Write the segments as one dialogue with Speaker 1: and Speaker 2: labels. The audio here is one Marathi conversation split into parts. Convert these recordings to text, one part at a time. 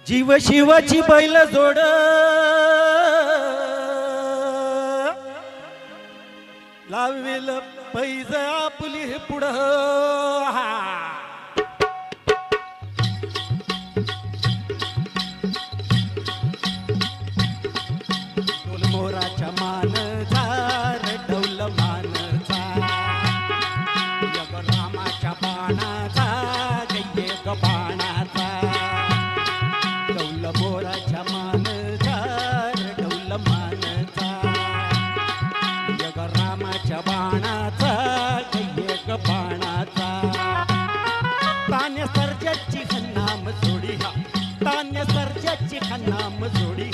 Speaker 1: जीव शिवाची बैल जोड लावेल पैज आपली पुढं डोल मोराच्या मानचा डौल मानचा यग रामाच्या बाणाचा गय्ये ग बाणाचा डौल मोराच्या मानचा डौल मानचा यग रामाच्या बाणाचा गय्ये ग बाणाचा तान्य सर्जाची हन्नाम जोडी हा तान्य सर्जाची हन्नाम जोडी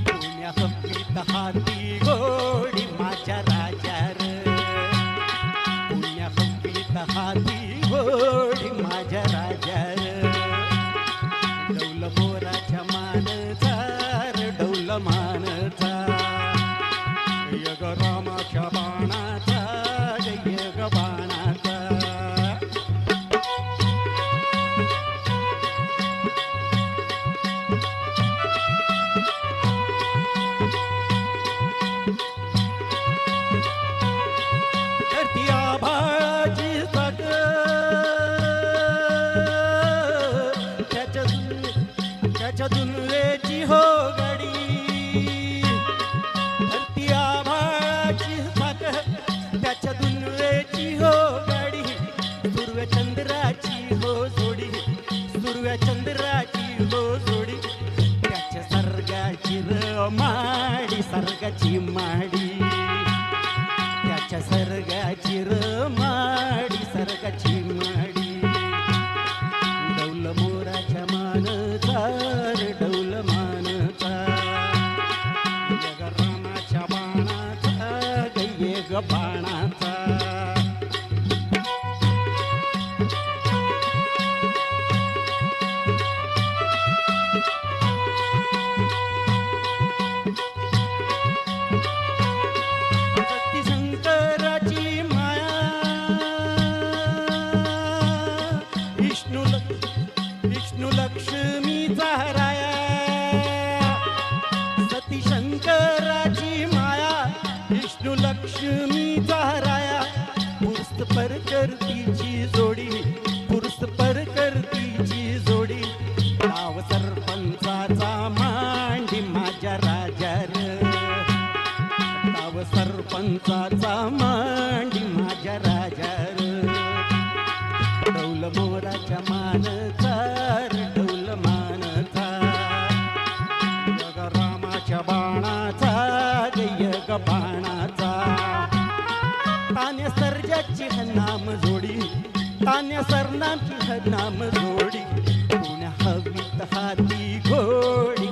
Speaker 1: पुण्यात हाती घोडी माझ्या राजा रे पुण्यात हाती घोडी माझ्या राजा रे डौल मोराच्या मानचा रे डौल मानचा यग रामाच्या बाणाचा यग बाणाचा त्याच्या दुनवेची हो गडी धरती आभाळाची साखर त्याच्या दुनवेची हो गडी सूर्य चंद्राची हो जोडी सूर्य चंद्राची हो जोडी त्याच्या सर्गाची माडी सर्गाची माडी त्याच्या सर्गाची माडी सर्गाची माडी डौल मोराच्या मानचा डौल मानचा यग रामाच्या बाणाचा गय्ये ग बाणाचा शक्ती शंकराची माया विष्णू लक्ष्मीचा राया सती शंकराची माया विष्णू लक्ष्मीचा राया पुरुष पर करतीची जोडी पुरुष पर करतीची जोडी नाव सरपंचाचा मांडी माझ्या राजा रे नाव सरपंचाचा मांडी माझ्या राजा रे डौल मोराच्या मानचा डौल मानचा यग रामाच्या बाणाचा यग बाणाचा तान्य सर्जाची हन्नाम जोडी तान्य सरनामची हन्नाम जोडी पुण्या हवीत हाती घोडी